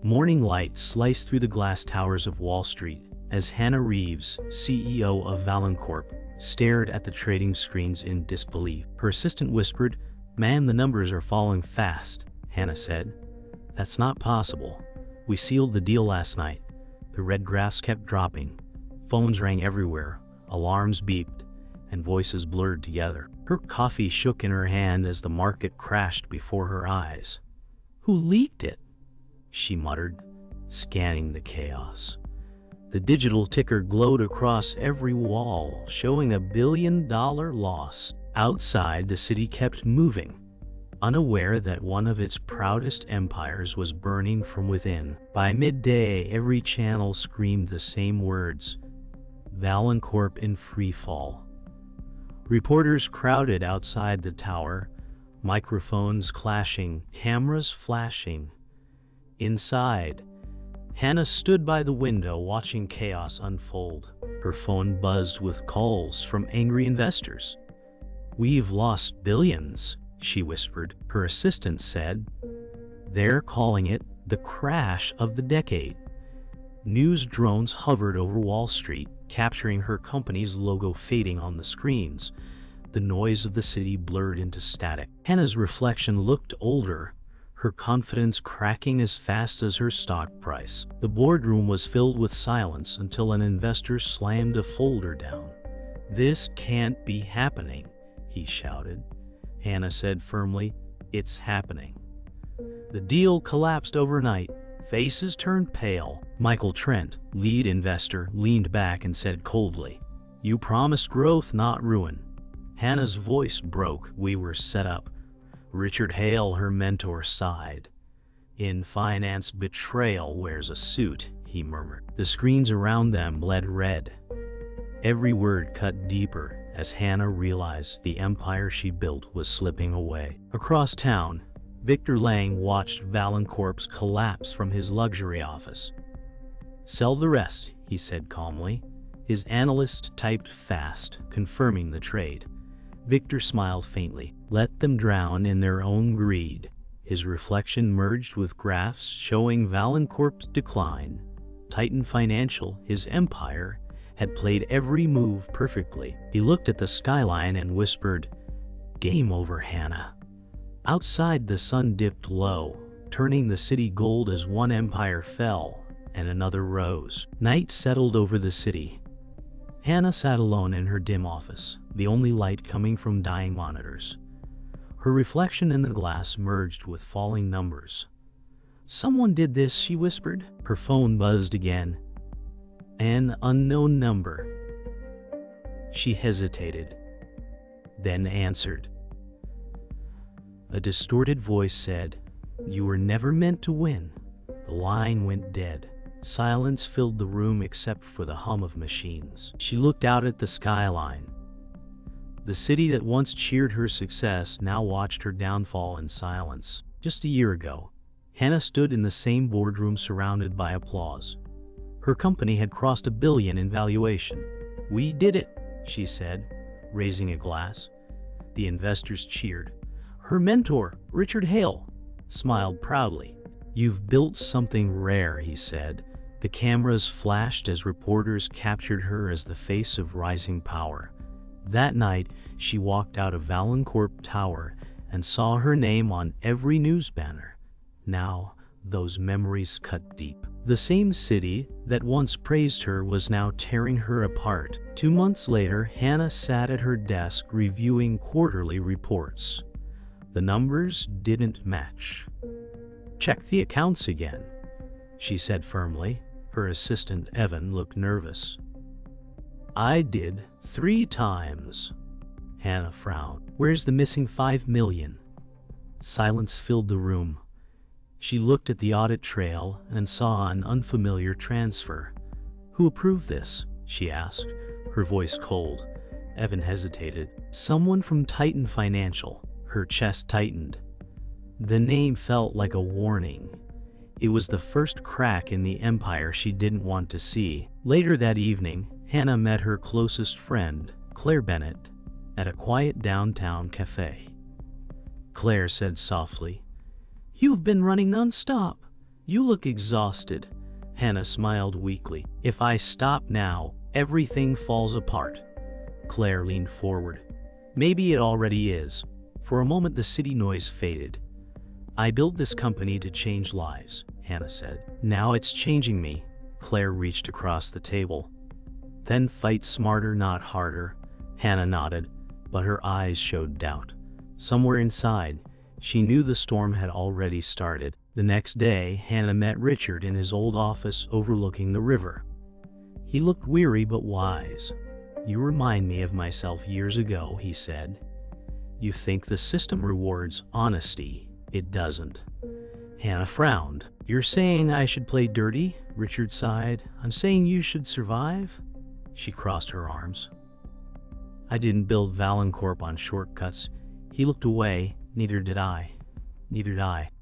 Morning light sliced through the glass towers of Wall Street as Hannah Reeves, CEO of ValenCorp, stared at the trading screens in disbelief. Her assistant whispered, "Ma'am, the numbers are falling fast," Hannah said. "That's not possible. We sealed the deal last night." The red graphs kept dropping. Phones rang everywhere, alarms beeped, and voices blurred together. Her coffee shook in her hand as the market crashed before her eyes. "Who leaked it?" she muttered, scanning the chaos. The digital ticker glowed across every wall, showing a $1 billion loss. Outside, the city kept moving, unaware that one of its proudest empires was burning from within. By midday, every channel screamed the same words: ValenCorp in free fall. Reporters crowded outside the tower, microphones clashing, cameras flashing. Inside, Hannah stood by the window watching chaos unfold. Her phone buzzed with calls from angry investors. "We've lost billions," she whispered. Her assistant said, "They're calling it the crash of the decade." News drones hovered over Wall Street, capturing her company's logo fading on the screens. The noise of the city blurred into static. Hannah's reflection looked older, her confidence cracking as fast as her stock price. The boardroom was filled with silence until an investor slammed a folder down. "This can't be happening," he shouted. Hannah said firmly, "It's happening." The deal collapsed overnight. Faces turned pale. Michael Trent, lead investor, leaned back and said coldly, "You promised growth, not ruin." Hannah's voice broke. "We were set up." Richard Hale, her mentor, sighed. "In finance, betrayal wears a suit," he murmured. The screens around them bled red. Every word cut deeper as Hannah realized the empire she built was slipping away. Across town, Victor Lang watched ValenCorp's collapse from his luxury office. "Sell the rest," he said calmly. His analyst typed fast, confirming the trade. Victor smiled faintly. "Let them drown in their own greed." His reflection merged with graphs showing ValenCorp's decline. Titan Financial, his empire, had played every move perfectly. He looked at the skyline and whispered, "Game over, Hannah." Outside, the sun dipped low, turning the city gold as one empire fell and another rose. Night settled over the city. Hannah sat alone in her dim office, the only light coming from dying monitors. Her reflection in the glass merged with falling numbers. "Someone did this," she whispered. Her phone buzzed again. An unknown number. She hesitated, then answered. A distorted voice said, "You were never meant to win." The line went dead. Silence filled the room except for the hum of machines. She looked out at the skyline. The city that once cheered her success now watched her downfall in silence. Just a year ago, Hannah stood in the same boardroom surrounded by applause. Her company had crossed $1 billion in valuation. "We did it," she said, raising a glass. The investors cheered. Her mentor, Richard Hale, smiled proudly. "You've built something rare," he said. The cameras flashed as reporters captured her as the face of rising power. That night, she walked out of ValenCorp Tower and saw her name on every news banner. Now, those memories cut deep. The same city that once praised her was now tearing her apart. 2 months later, Hannah sat at her desk reviewing quarterly reports. The numbers didn't match. "Check the accounts again," she said firmly. Her assistant, Evan, looked nervous. "I did 3 times. Hannah frowned. "Where's the missing $5 million? Silence filled the room. She looked at the audit trail and saw an unfamiliar transfer. "Who approved this?" she asked, her voice cold. Evan hesitated. "Someone from Titan Financial." Her chest tightened. The name felt like a warning. It was the first crack in the empire she didn't want to see. Later that evening, Hannah met her closest friend, Claire Bennett, at a quiet downtown cafe. Claire said softly, "You've been running non-stop. You look exhausted. Hannah smiled weakly. If I stop now, everything falls apart. Claire leaned forward. Maybe it already is. For a moment the city noise faded. I built this company to change lives, Hannah said. Now it's changing me. Claire reached across the table. Then fight smarter, not harder. Hannah nodded, but her eyes showed doubt. Somewhere inside, she knew the storm had already started. The next day, Hannah met Richard in his old office overlooking the river. He looked weary but wise. You remind me of myself years ago, he said. You think the system rewards honesty. It doesn't. Hannah frowned. You're saying I should play dirty? Richard sighed. I'm saying you should survive? She crossed her arms. I didn't build ValenCorp on shortcuts. He looked away. Neither did I.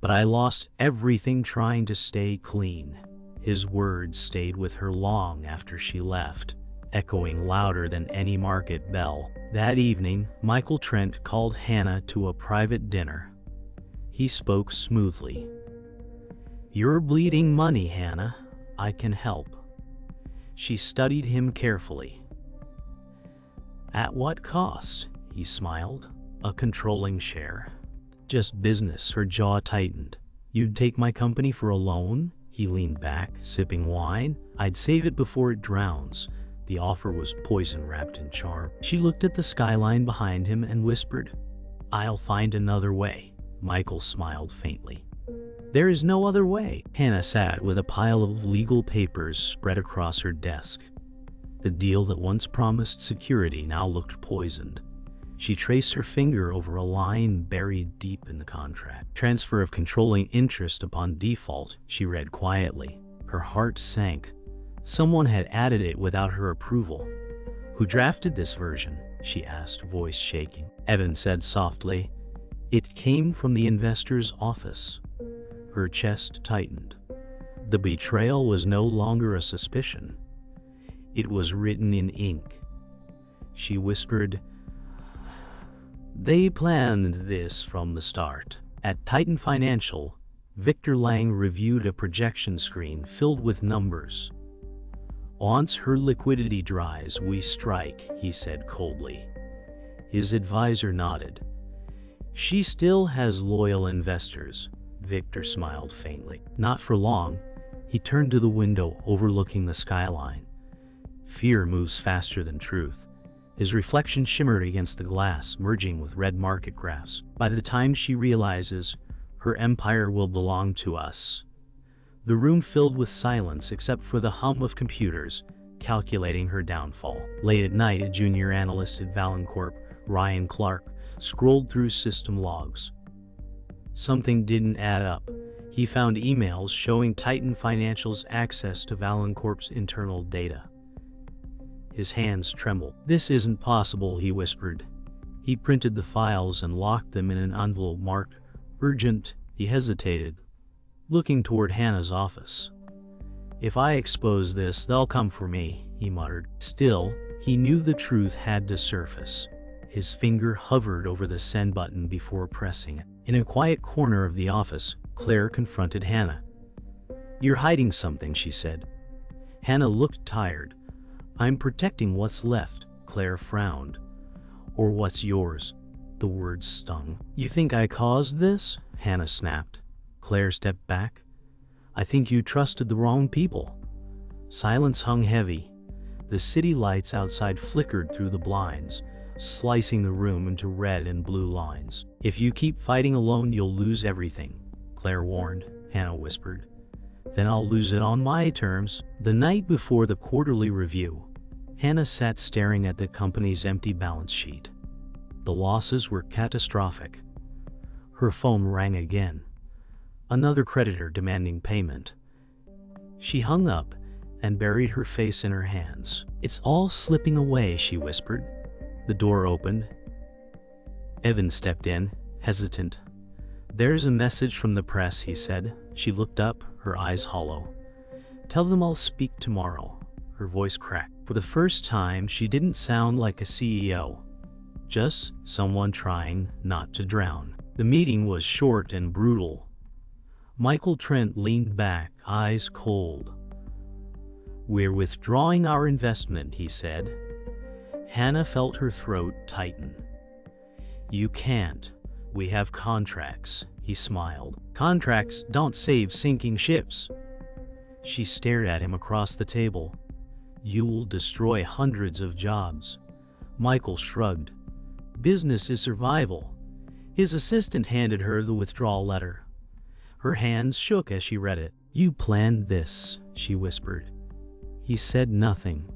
But I lost everything trying to stay clean. His words stayed with her long after she left, echoing louder than any market bell. That evening, Michael Trent called Hannah to a private dinner. He spoke smoothly. You're bleeding money, Hannah. I can help. She studied him carefully. At what cost? He smiled. A controlling share. Just business. Her jaw tightened. You'd take my company for a loan? He leaned back, sipping wine. I'd save it before it drowns. The offer was poison wrapped in charm. She looked at the skyline behind him and whispered, I'll find another way. Michael smiled faintly. There is no other way. Hannah sat with a pile of legal papers spread across her desk. The deal that once promised security now looked poisoned. She traced her finger over a line buried deep in the contract. Transfer of controlling interest upon default, she read quietly. Her heart sank. Someone had added it without her approval. Who drafted this version? She asked, voice shaking. Evan said softly, It came from the investor's office. Her chest tightened. The betrayal was no longer a suspicion. It was written in ink. She whispered, They planned this from the start. At Titan Financial, Victor Lang reviewed a projection screen filled with numbers. Once her liquidity dries, we strike, he said coldly. His advisor nodded. She still has loyal investors. Victor smiled faintly. Not for long. He turned to the window overlooking the skyline. Fear moves faster than truth. His reflection shimmered against the glass, merging with red market graphs. By the time she realizes, her empire will belong to us. The room filled with silence except for the hum of computers, calculating her downfall. Late at night, a junior analyst at ValenCorp, Ryan Clark, scrolled through system logs. Something didn't add up. He found emails showing Titan Financial's access to ValenCorp's internal data. His hands trembled. This isn't possible, he whispered. He printed the files and locked them in an envelope marked urgent. He hesitated, looking toward Hannah's office. If I expose this, they'll come for me, he muttered. Still, he knew the truth had to surface. His finger hovered over the send button before pressing it. In a quiet corner of the office, Claire confronted Hannah. You're hiding something, she said. Hannah looked tired. I'm protecting what's left, Claire frowned. Or what's yours? The words stung. You think I caused this? Hannah snapped. Claire stepped back. I think you trusted the wrong people. Silence hung heavy. The city lights outside flickered through the blinds, slicing the room into red and blue lines. If you keep fighting alone, you'll lose everything, Claire warned. Hannah whispered. Then I'll lose it on my terms. The night before the quarterly review, Hannah sat staring at the company's empty balance sheet. The losses were catastrophic. Her phone rang again. Another creditor demanding payment. She hung up and buried her face in her hands. It's all slipping away, she whispered. The door opened. Evan stepped in, hesitant. There's a message from the press, he said. She looked up, her eyes hollow. Tell them I'll speak tomorrow. Her voice cracked. For the first time, she didn't sound like a CEO. Just someone trying not to drown. The meeting was short and brutal. Michael Trent leaned back, eyes cold. "We're withdrawing our investment," he said. Hannah felt her throat tighten. "You can't. We have contracts," he smiled. "Contracts don't save sinking ships." She stared at him across the table. "You will destroy hundreds of jobs." Michael shrugged. "Business is survival." His assistant handed her the withdrawal letter. Her hands shook as she read it. "You planned this," she whispered. He said nothing.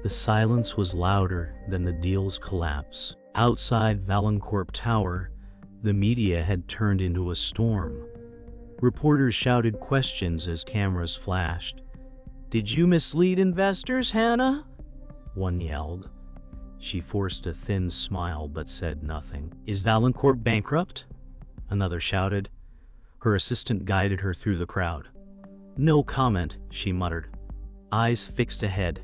The silence was louder than the deal's collapse. Outside ValenCorp Tower, the media had turned into a storm. Reporters shouted questions as cameras flashed. "Did you mislead investors, Hannah?" one yelled. She forced a thin smile but said nothing. "Is ValenCorp bankrupt?" another shouted. Her assistant guided her through the crowd. "No comment," she muttered, eyes fixed ahead.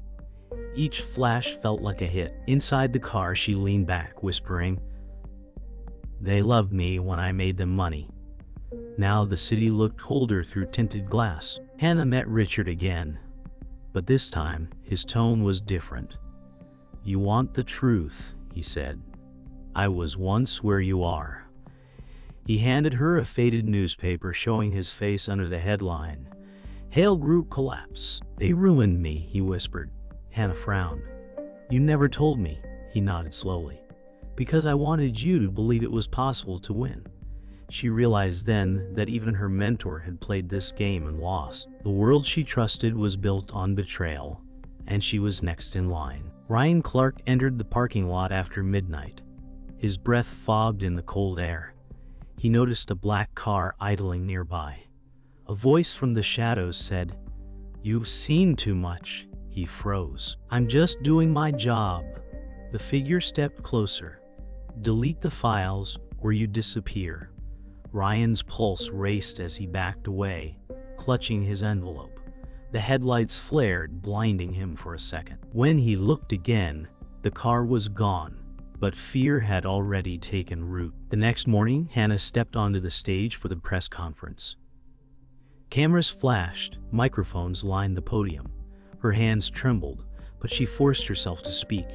Each flash felt like a hit. Inside the car, she leaned back, whispering, "They loved me when I made them money." Now the city looked colder through tinted glass. Hannah met Richard again, but this time his tone was different. "You want the truth," he said. "I was once where you are." He handed her a faded newspaper showing his face under the headline, "Hale Group Collapse." "They ruined me," he whispered. Hannah frowned. "You never told me," he nodded slowly. "Because I wanted you to believe it was possible to win." She realized then that even her mentor had played this game and lost. The world she trusted was built on betrayal, and she was next in line. Ryan Clark entered the parking lot after midnight. His breath fogged in the cold air. He noticed a black car idling nearby. A voice from the shadows said, "You've seen too much." He froze. "I'm just doing my job." The figure stepped closer. "Delete the files or you disappear." Ryan's pulse raced as he backed away, clutching his envelope. The headlights flared, blinding him for a second. When he looked again, the car was gone, but fear had already taken root. The next morning, Hannah stepped onto the stage for the press conference. Cameras flashed, microphones lined the podium. Her hands trembled, but she forced herself to speak.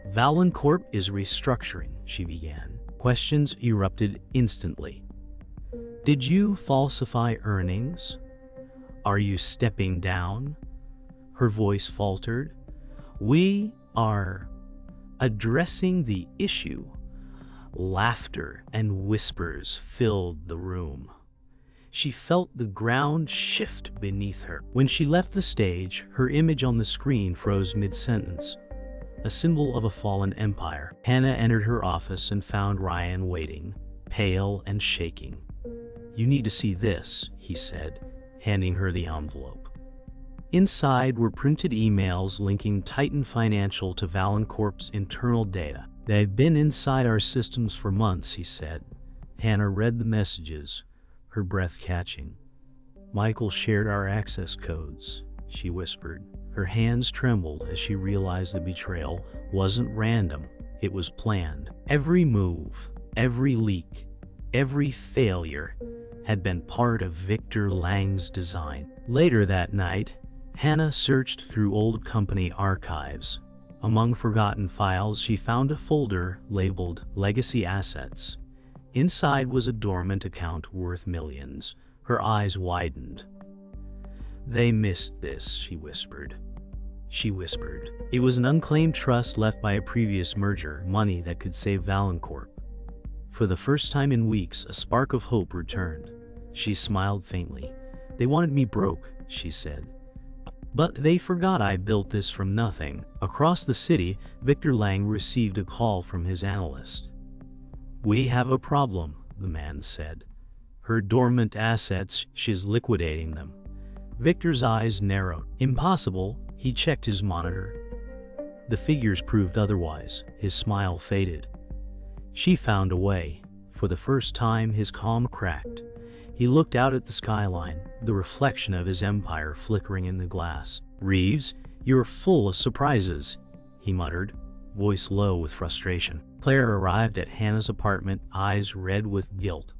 "ValenCorp is restructuring," she began. Questions erupted instantly. "Did you falsify earnings? Are you stepping down?" Her voice faltered. "We are addressing the issue." Laughter and whispers filled the room. She felt the ground shift beneath her. When she left the stage, her image on the screen froze mid-sentence, a symbol of a fallen empire. Hannah entered her office and found Ryan waiting, pale and shaking. "You need to see this," he said, handing her the envelope. Inside were printed emails linking Titan Financial to ValenCorp's internal data. "They've been inside our systems for months," he said. Hannah read the messages, her breath catching. "Michael shared our access codes," she whispered. Her hands trembled as she realized the betrayal wasn't random, it was planned. Every move, every leak, every failure had been part of Victor Lang's design. Later that night, Hannah searched through old company archives. Among forgotten files, she found a folder labeled Legacy Assets. Inside was a dormant account worth millions. Her eyes widened. "They missed this," she whispered. It was an unclaimed trust left by a previous merger, money that could save ValenCorp. For the first time in weeks, a spark of hope returned. She smiled faintly. "They wanted me broke," she said. "But they forgot I built this from nothing." Across the city, Victor Lang received a call from his analyst. "We have a problem," the man said. "Her dormant assets, she's liquidating them." Victor's eyes narrowed. "Impossible," he checked his monitor. The figures proved otherwise. His smile faded. "She found a way." For the first time, his calm cracked. He looked out at the skyline, the reflection of his empire flickering in the glass. "Reeves, you're full of surprises," he muttered, voice low with frustration. Claire arrived at Hannah's apartment, eyes red with guilt.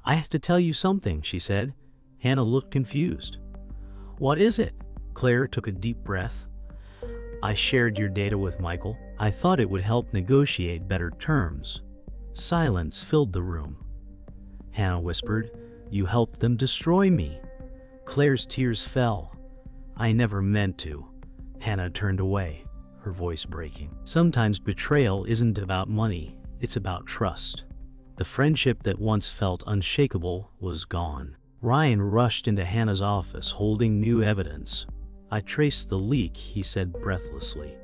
"I have to tell you something," she said. Hannah looked confused. "What is it?" Claire took a deep breath. "I shared your data with Michael. I thought it would help negotiate better terms." Silence filled the room. Hannah whispered, "You helped them destroy me." Claire's tears fell. "I never meant to." Hannah turned away, her voice breaking. Sometimes betrayal isn't about money, it's about trust. The friendship that once felt unshakable was gone. Ryan rushed into Hannah's office holding new evidence. "I traced the leak," he said breathlessly.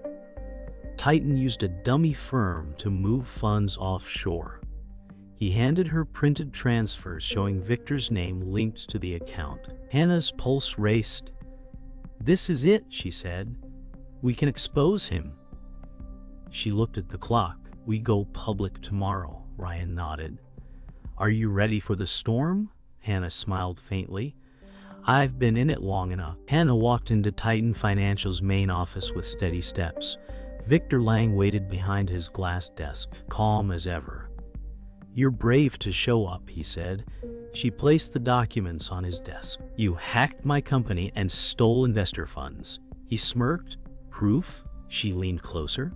Titan used a dummy firm to move funds offshore. He handed her printed transfers showing Victor's name linked to the account. Hannah's pulse raced. "This is it," she said. "We can expose him." She looked at the clock. "We go public tomorrow," Ryan nodded. "Are you ready for the storm?" Hannah smiled faintly. "I've been in it long enough." Hannah walked into Titan Financial's main office with steady steps. Victor Lang waited behind his glass desk, calm as ever. "You're brave to show up," he said. She placed the documents on his desk. "You hacked my company and stole investor funds." He smirked. "Proof?" She leaned closer.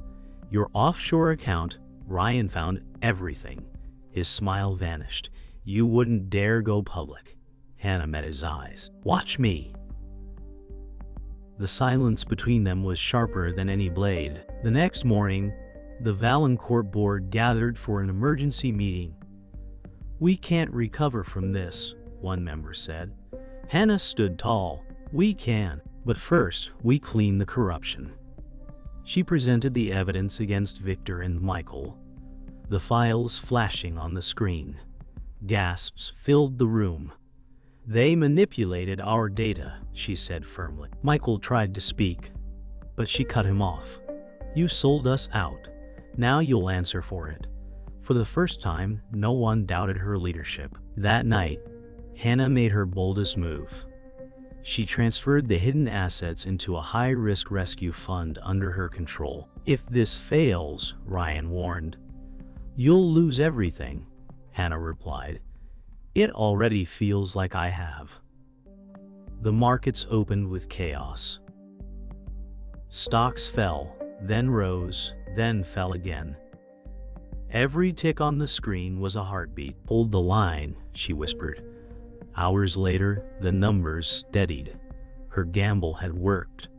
"Your offshore account." Ryan found everything. His smile vanished. "You wouldn't dare go public." Hannah met his eyes. "Watch me." The silence between them was sharper than any blade. The next morning, the ValenCorp board gathered for an emergency meeting. "We can't recover from this," one member said. Hannah stood tall. "We can, but first, we clean the corruption." She presented the evidence against Victor and Michael, the files flashing on the screen. Gasps filled the room. "They manipulated our data," she said firmly. Michael tried to speak, but she cut him off. "You sold us out. Now you'll answer for it." For the first time, no one doubted her leadership. That night, Hannah made her boldest move. She transferred the hidden assets into a high-risk rescue fund under her control. "If this fails," Ryan warned, "you'll lose everything," Hannah replied. "It already feels like I have." The markets opened with chaos. Stocks fell, then rose, then fell again. Every tick on the screen was a heartbeat. "Hold the line," she whispered. Hours later, the numbers steadied. Her gamble had worked.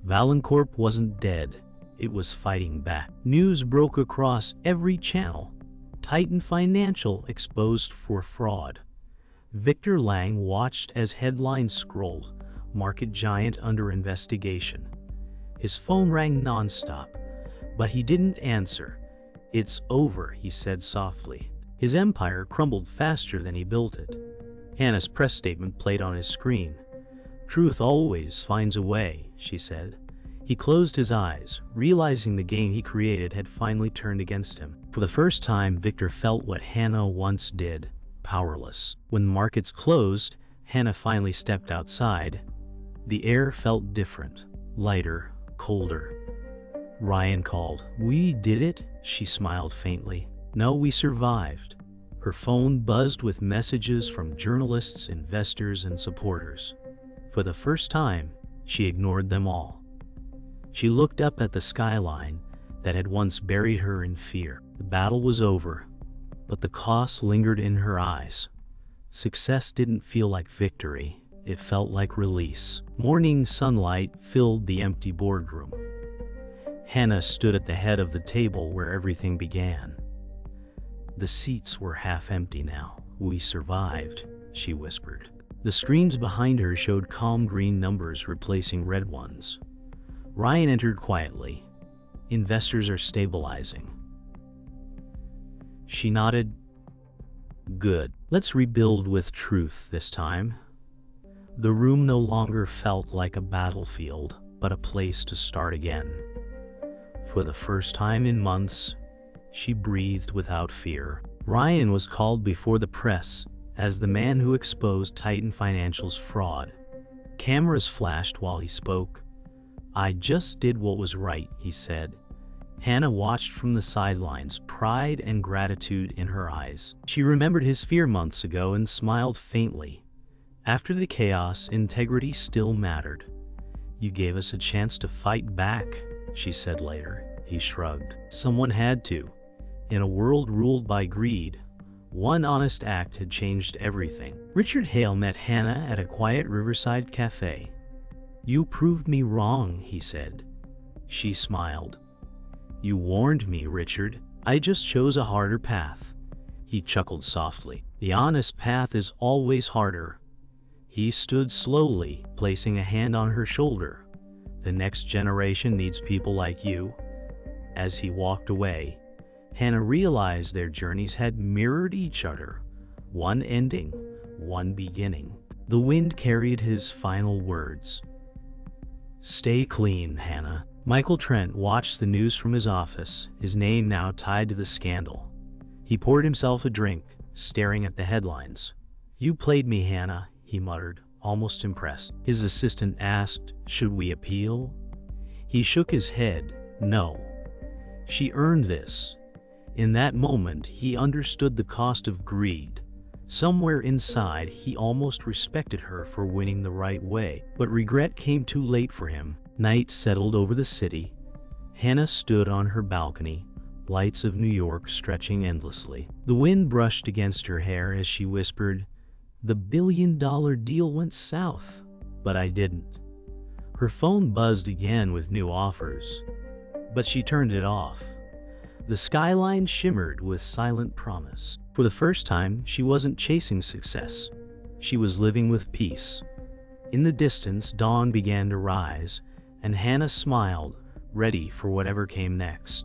ValenCorp wasn't dead. It was fighting back. News broke across every channel. Titan Financial exposed for fraud. Victor Lang watched as headlines scrolled, "Market giant under investigation." His phone rang nonstop, but he didn't answer. "It's over," he said softly. His empire crumbled faster than he built it. Hannah's press statement played on his screen. "Truth always finds a way," she said. He closed his eyes, realizing the game he created had finally turned against him. For the first time, Victor felt what Hannah once did, powerless. When markets closed, Hannah finally stepped outside. The air felt different, lighter, colder. Ryan called. "We did it?" She smiled faintly. "No, we survived." Her phone buzzed with messages from journalists, investors, and supporters. For the first time, she ignored them all. She looked up at the skyline that had once buried her in fear. The battle was over, but the cost lingered in her eyes. Success didn't feel like victory, it felt like release. Morning sunlight filled the empty boardroom. Hannah stood at the head of the table where everything began. The seats were half empty now. "We survived," she whispered. The screens behind her showed calm green numbers replacing red ones. Ryan entered quietly. "Investors are stabilizing." She nodded. "Good. Let's rebuild with truth this time." The room no longer felt like a battlefield, but a place to start again. For the first time in months, she breathed without fear. Ryan was called before the press as the man who exposed Titan Financial's fraud. Cameras flashed while he spoke. "I just did what was right," he said. Hannah watched from the sidelines, pride and gratitude in her eyes. She remembered his fear months ago and smiled faintly. After the chaos, integrity still mattered. "You gave us a chance to fight back," she said later. He shrugged. "Someone had to. In a world ruled by greed, one honest act had changed everything." Richard Hale met Hannah at a quiet riverside cafe. "You proved me wrong," he said. She smiled. "You warned me, Richard. I just chose a harder path." He chuckled softly. "The honest path is always harder." He stood slowly, placing a hand on her shoulder. "The next generation needs people like you." As he walked away, Hannah realized their journeys had mirrored each other. One ending, one beginning. The wind carried his final words. "Stay clean, Hannah." Michael Trent watched the news from his office, his name now tied to the scandal. He poured himself a drink, staring at the headlines. "You played me, Hannah," he muttered, almost impressed. His assistant asked, "Should we appeal?" He shook his head. "No. She earned this." In that moment, he understood the cost of greed. Somewhere inside, he almost respected her for winning the right way, but regret came too late for him. Night settled over the city. Hannah stood on her balcony, lights of New York stretching endlessly. The wind brushed against her hair as she whispered, "The billion-dollar deal went south, but I didn't." Her phone buzzed again with new offers, but she turned it off. The skyline shimmered with silent promise. For the first time, she wasn't chasing success. She was living with peace. In the distance, dawn began to rise, and Hannah smiled, ready for whatever came next.